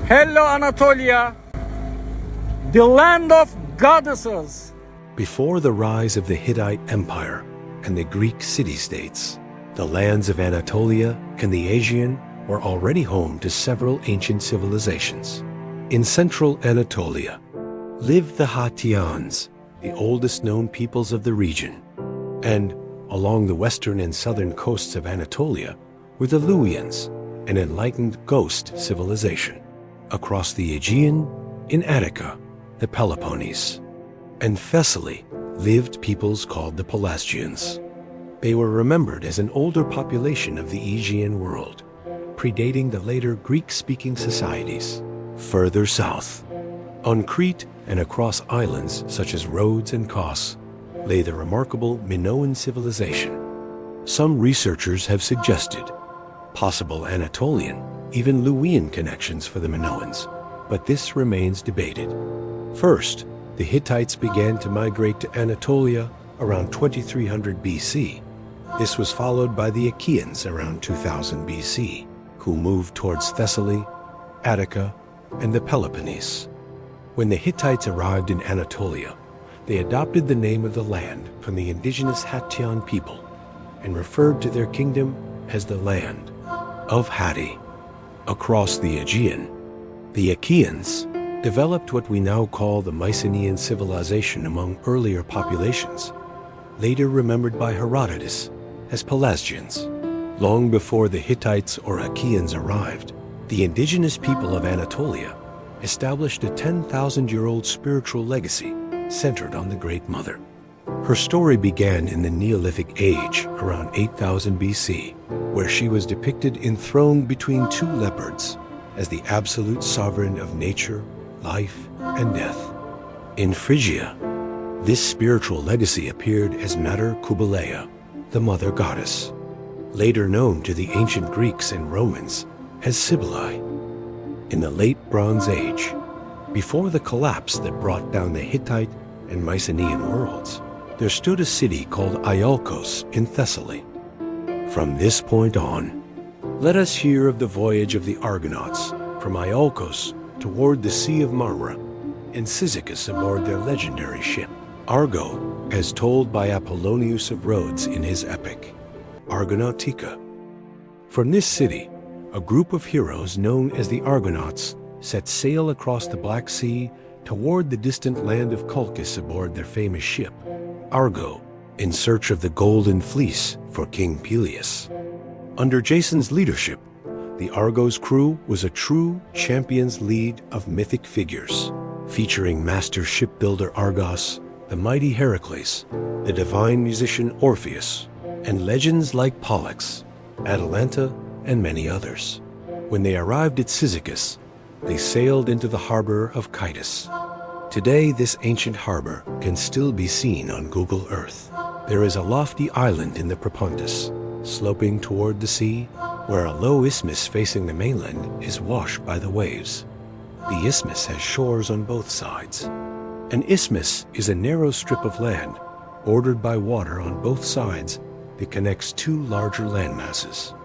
Hello Anatolia, the land of goddesses. Before the rise of the Hittite Empire and the Greek city-states, the lands of Anatolia and the Aegean were already home to several ancient civilizations. In central Anatolia lived the Hattians, the oldest known peoples of the region, and along the western and southern coasts of Anatolia were the Luwians, an enlightened ghost civilization. Across the Aegean, in Attica, the Peloponnese, and Thessaly lived peoples called the Pelasgians. They were remembered as an older population of the Aegean world, predating the later Greek-speaking societies. Further south, on Crete and across islands such as Rhodes and Kos, lay the remarkable Minoan civilization. Some researchers have suggested possible Anatolian, even Luwian connections for the Minoans, but this remains debated. First, the Hittites began to migrate to Anatolia around 2300 BC. This was followed by the Achaeans around 2000 BC, who moved towards Thessaly, Attica, and the Peloponnese. When the Hittites arrived in Anatolia, they adopted the name of the land from the indigenous Hattian people and referred to their kingdom as the land of Hatti. Across the Aegean, the Achaeans developed what we now call the Mycenaean civilization among earlier populations, later remembered by Herodotus as Pelasgians. Long before the Hittites or Achaeans arrived, the indigenous people of Anatolia established a 10,000-year-old spiritual legacy centered on the Great Mother. Her story began in the Neolithic Age, around 8000 BC, where she was depicted enthroned between two leopards as the absolute sovereign of nature, life, and death. In Phrygia, this spiritual legacy appeared as Mater Cybele, the mother goddess, later known to the ancient Greeks and Romans as Cybele. In the late Bronze Age, before the collapse that brought down the Hittite and Mycenaean worlds, there stood a city called Iolcos in Thessaly. From this point on, let us hear of the voyage of the Argonauts from Iolcos toward the Sea of Marmara and Cyzicus aboard their legendary ship, Argo, as told by Apollonius of Rhodes in his epic, Argonautica. From this city, a group of heroes known as the Argonauts set sail across the Black Sea toward the distant land of Colchis aboard their famous ship, Argo, in search of the Golden Fleece for King Peleus. Under Jason's leadership, the Argo's crew was a true champion's lead of mythic figures, featuring master shipbuilder Argos, the mighty Heracles, the divine musician Orpheus, and legends like Pollux, Atalanta, and many others. When they arrived at Cyzicus, they sailed into the harbor of Cleite. Today, this ancient harbor can still be seen on Google Earth. There is a lofty island in the Propontis, sloping toward the sea, where a low isthmus facing the mainland is washed by the waves. The isthmus has shores on both sides. An isthmus is a narrow strip of land, bordered by water on both sides, that connects two larger landmasses.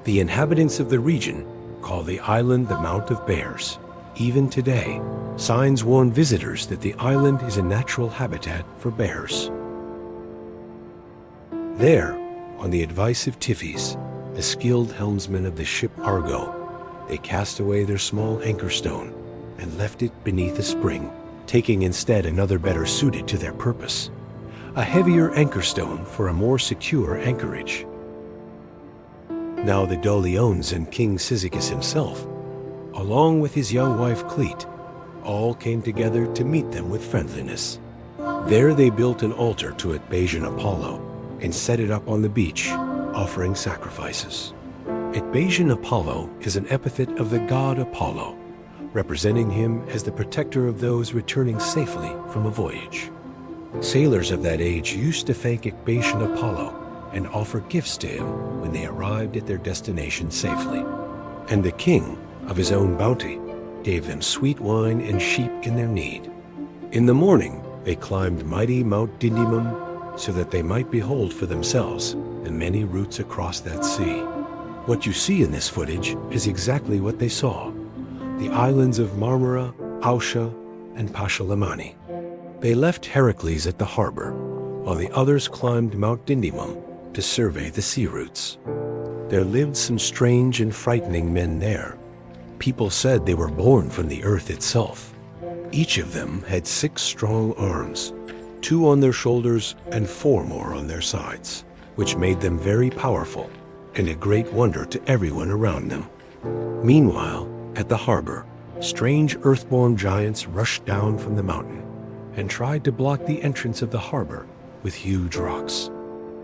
The inhabitants of the region call the island the Mount of Bears. Even today, signs warn visitors that the island is a natural habitat for bears. There, on the advice of Tiphys, the skilled helmsman of the ship Argo, they cast away their small anchor stone and left it beneath a spring, taking instead another better suited to their purpose, a heavier anchor stone for a more secure anchorage. Now the Dolions and King Cyzicus himself, along with his young wife Cleite, all came together to meet them with friendliness. There they built an altar to Epasian Apollo and set it up on the beach, offering sacrifices. Epasian Apollo is an epithet of the god Apollo, representing him as the protector of those returning safely from a voyage. Sailors of that age used to thank Epasian Apollo and offer gifts to him when they arrived at their destination safely. And the king, of his own bounty, gave them sweet wine and sheep in their need. In the morning, they climbed mighty Mount Dindymum so that they might behold for themselves the many routes across that sea. What you see in this footage is exactly what they saw. the islands of Marmara, Ausha, and Pashalamani. They left Heracles at the harbor, while the others climbed Mount Dindymum to survey the sea routes. There lived some strange and frightening men there. People said they were born from the earth itself. Each of them had 6 strong arms, 2 on their shoulders and 4 more on their sides, which made them very powerful and a great wonder to everyone around them. Meanwhile, at the harbor, strange earthborn giants rushed down from the mountain and tried to block the entrance of the harbor with huge rocks.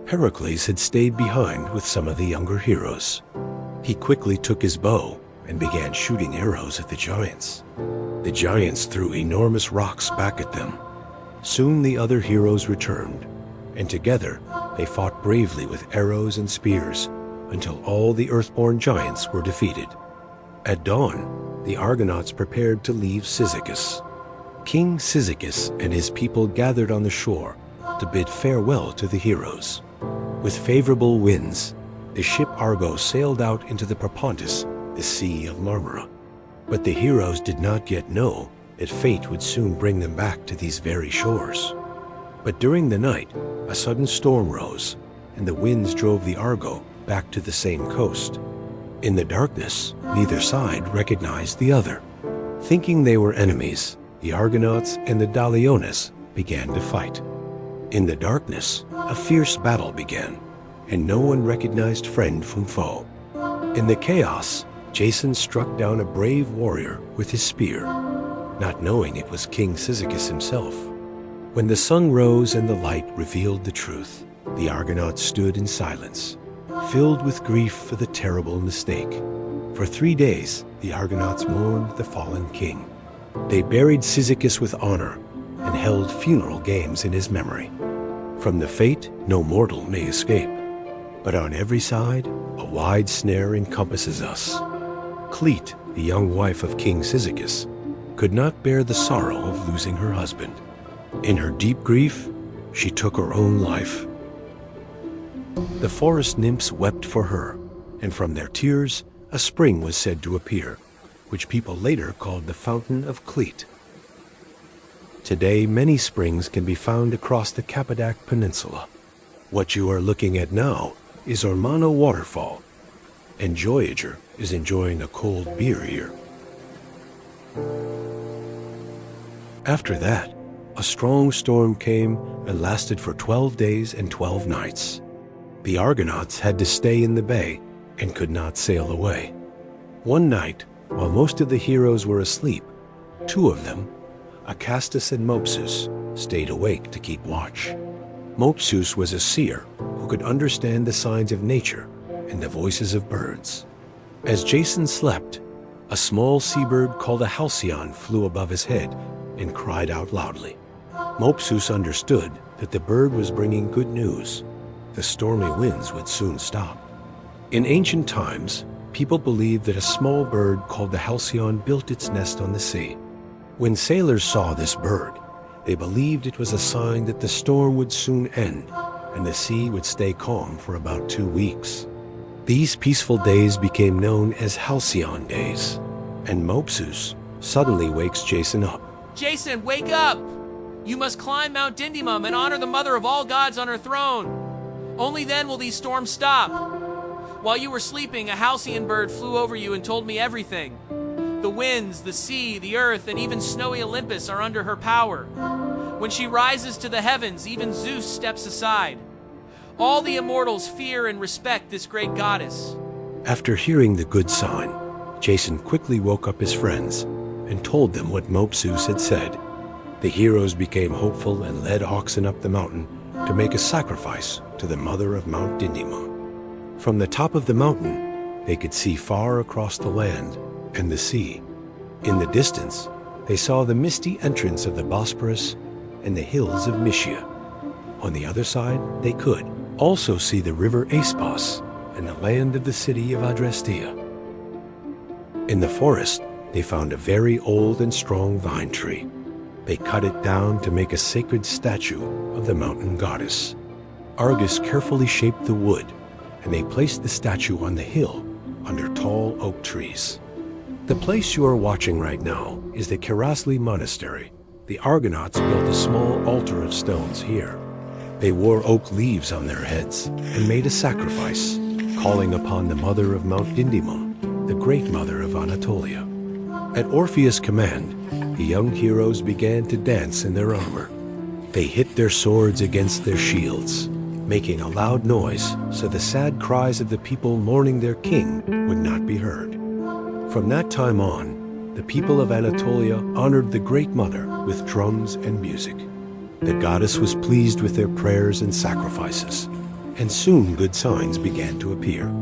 Heracles had stayed behind with some of the younger heroes. He quickly took his bow and began shooting arrows at the giants. The giants threw enormous rocks back at them. Soon the other heroes returned, and together they fought bravely with arrows and spears until all the earthborn giants were defeated. At dawn, the Argonauts prepared to leave Cyzicus. King Cyzicus and his people gathered on the shore to bid farewell to the heroes. With favorable winds, the ship Argo sailed out into the Propontis, the Sea of Marmara. But the heroes did not yet know that fate would soon bring them back to these very shores. But during the night, a sudden storm rose, and the winds drove the Argo back to the same coast. In the darkness, neither side recognized the other. Thinking they were enemies, the Argonauts and the Daliones began to fight. In the darkness, a fierce battle began, and no one recognized friend from foe. In the chaos, Jason struck down a brave warrior with his spear, not knowing it was King Cyzicus himself. When the sun rose and the light revealed the truth, the Argonauts stood in silence, filled with grief for the terrible mistake. For 3 days, the Argonauts mourned the fallen king. They buried Cyzicus with honor and held funeral games in his memory. From the fate no mortal may escape, but on every side a wide snare encompasses us. Cleite, the young wife of King Cyzicus, could not bear the sorrow of losing her husband. In her deep grief, she took her own life. The forest nymphs wept for her, and from their tears a spring was said to appear, which people later called the Fountain of Cleite. Today, many springs can be found across the Kapıdağ Peninsula. What you are looking at now is Ormano Waterfall, and Joyager is enjoying a cold beer here. After that, a strong storm came and lasted for 12 days and 12 nights. The Argonauts had to stay in the bay and could not sail away. One night, while most of the heroes were asleep, 2 of them, Acastus and Mopsus, stayed awake to keep watch. Mopsus was a seer who could understand the signs of nature and the voices of birds. As Jason slept, a small seabird called a halcyon flew above his head and cried out loudly. Mopsus understood that the bird was bringing good news. The stormy winds would soon stop. In ancient times, people believed that a small bird called the halcyon built its nest on the sea. When sailors saw this bird, they believed it was a sign that the storm would soon end and the sea would stay calm for about 2 weeks. These peaceful days became known as halcyon days, and Mopsus suddenly wakes Jason up. Jason, wake up! You must climb Mount Dindymum and honor the mother of all gods on her throne. Only then will these storms stop. While you were sleeping, a halcyon bird flew over you and told me everything. The winds, the sea, the earth, and even snowy Olympus are under her power. When she rises to the heavens, even Zeus steps aside. All the immortals fear and respect this great goddess. After hearing the good sign, Jason quickly woke up his friends and told them what Mopsus had said. The heroes became hopeful and led oxen up the mountain to make a sacrifice to the mother of Mount Dindymum. From the top of the mountain, they could see far across the land and the sea. In the distance, they saw the misty entrance of the Bosporus and the hills of Mysia. On the other side, they could also see the river Aspos and the land of the city of Adrastea. In the forest, they found a very old and strong vine tree. They cut it down to make a sacred statue of the mountain goddess. Argus carefully shaped the wood, and they placed the statue on the hill under tall oak trees. The place you are watching right now is the Kerasli Monastery. The Argonauts built a small altar of stones here. They wore oak leaves on their heads and made a sacrifice, calling upon the mother of Mount Dindymum, the great mother of Anatolia. At Orpheus' command, the young heroes began to dance in their armor. They hit their swords against their shields, making a loud noise so the sad cries of the people mourning their king would not be heard. From that time on, the people of Anatolia honored the Great Mother with drums and music. The goddess was pleased with their prayers and sacrifices, and soon good signs began to appear.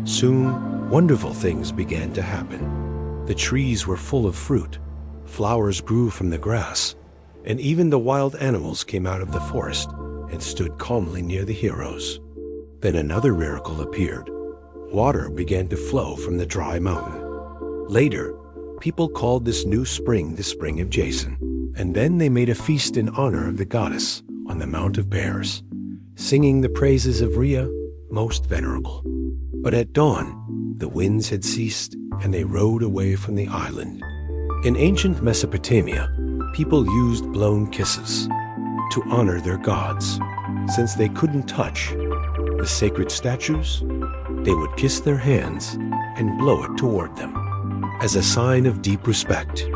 Soon, wonderful things began to happen. The trees were full of fruit, flowers grew from the grass, and even the wild animals came out of the forest and stood calmly near the heroes. Then another miracle appeared. Water began to flow from the dry mountain. Later, people called this new spring the Spring of Jason, and then they made a feast in honor of the goddess on the Mount of Bears, singing the praises of Rhea, most venerable. But at dawn, the winds had ceased, and they rowed away from the island. In ancient Mesopotamia, people used blown kisses to honor their gods. Since they couldn't touch the sacred statues, they would kiss their hands and blow it toward them as a sign of deep respect.